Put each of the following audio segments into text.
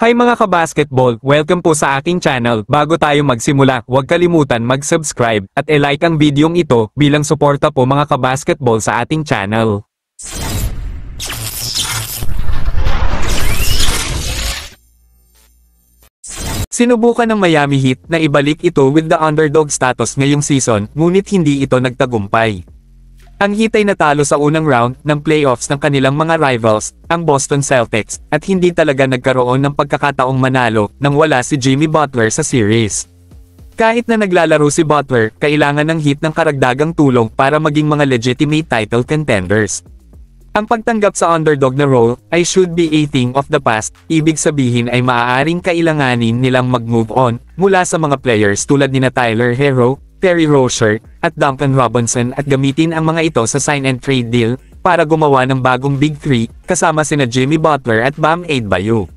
Hi mga kabasketball, welcome po sa aking channel. Bago tayo magsimula, huwag kalimutan mag-subscribe at i-like ang videong ito bilang suporta po mga kabasketball sa ating channel. Sinubukan ng Miami Heat na ibalik ito with the underdog status ngayong season, ngunit hindi ito nagtagumpay. Ang Heat ay natalo sa unang round ng playoffs ng kanilang mga rivals, ang Boston Celtics, at hindi talaga nagkaroon ng pagkakataong manalo nang wala si Jimmy Butler sa series. Kahit na naglalaro si Butler, kailangan ng Heat ng karagdagang tulong para maging mga legitimate title contenders. Ang pagtanggap sa underdog na role ay should be a thing of the past, ibig sabihin ay maaaring kailanganin nilang mag-move on mula sa mga players tulad nina Tyler Herro, Terry Rozier, at Duncan Robinson at gamitin ang mga ito sa sign-and-trade deal para gumawa ng bagong Big Three kasama sina Jimmy Butler at Bam Adebayo.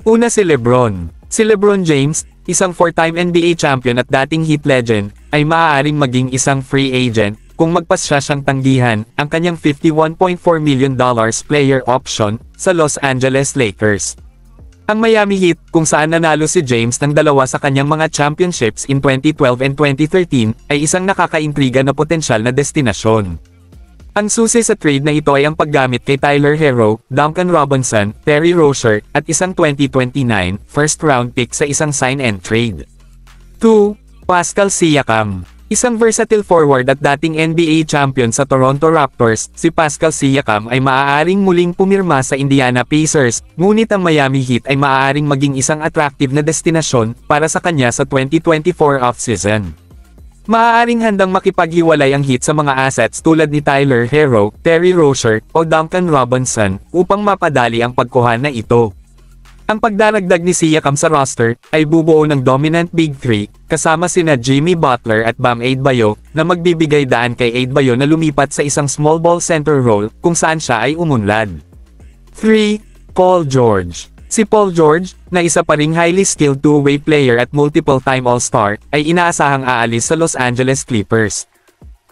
Una si LeBron. Si LeBron James, isang 4-time NBA champion at dating Heat legend, ay maaaring maging isang free agent kung magpasya siyang tanggihan ang kanyang $51.4 million player option sa Los Angeles Lakers. Ang Miami Heat, kung saan nanalo si James ng dalawa sa kanyang mga championships in 2012 and 2013, ay isang nakakaintriga na potensyal na destinasyon. Ang susi sa trade na ito ay ang paggamit kay Tyler Herro, Duncan Robinson, Terry Rozier, at isang 2029 first-round pick sa isang sign-and-trade. 2. Pascal Siakam. Isang versatile forward at dating NBA champion sa Toronto Raptors, si Pascal Siakam ay maaaring muling pumirma sa Indiana Pacers, ngunit ang Miami Heat ay maaaring maging isang attractive na destinasyon para sa kanya sa 2024 offseason. Maaaring handang makipaghiwalay ang Heat sa mga assets tulad ni Tyler Herro, Terry Rozier, o Duncan Robinson upang mapadali ang pagkuha na ito. Ang pagdaragdag ni Siakam sa roster ay bubuo ng dominant Big Three, kasama sina Jimmy Butler at Bam Adebayo, na magbibigay daan kay Adebayo na lumipat sa isang small ball center role kung saan siya ay umunlad. 3. Paul George. Si Paul George, na isa pa ring highly skilled two-way player at multiple-time All-Star, ay inaasahang aalis sa Los Angeles Clippers.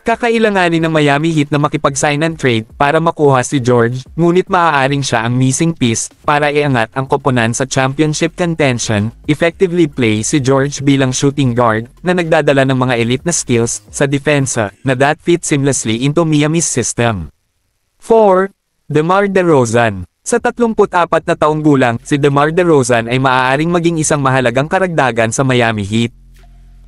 Kakailanganin ng Miami Heat na makipag-sign and trade para makuha si George, ngunit maaaring siya ang missing piece para iangat ang koponan sa championship contention. Effectively play si George bilang shooting guard na nagdadala ng mga elite na skills sa depensa na that fit seamlessly into Miami's system. 4. DeMar DeRozan. Sa 34 na taong gulang, si DeMar DeRozan ay maaaring maging isang mahalagang karagdagan sa Miami Heat.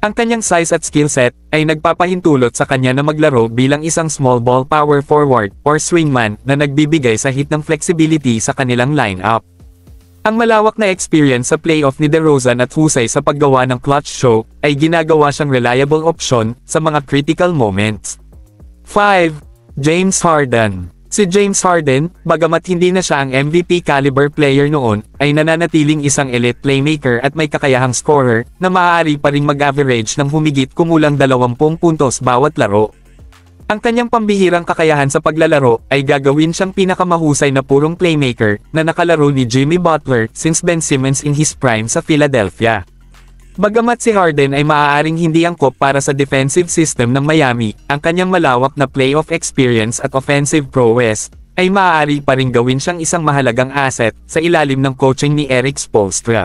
Ang kanyang size at skill set ay nagpapahintulot sa kanya na maglaro bilang isang small ball power forward or swingman na nagbibigay sa Heat ng flexibility sa kanilang lineup. Ang malawak na experience sa playoff ni DeRozan at husay sa paggawa ng clutch show ay ginagawa siyang reliable option sa mga critical moments. 5. James Harden. Si James Harden, bagamat hindi na siya ang MVP caliber player noon, ay nananatiling isang elite playmaker at may kakayahang scorer na maaari pa ring mag-average ng humigit kumulang 20 puntos bawat laro. Ang kanyang pambihirang kakayahan sa paglalaro ay gagawin siyang pinakamahusay na purong playmaker na nakalaro ni Jimmy Butler since Ben Simmons in his prime sa Philadelphia. Bagamat si Harden ay maaaring hindi angkop para sa defensive system ng Miami, ang kanyang malawak na playoff experience at offensive prowess ay maaari pa ring gawin siyang isang mahalagang asset sa ilalim ng coaching ni Erik Spoelstra.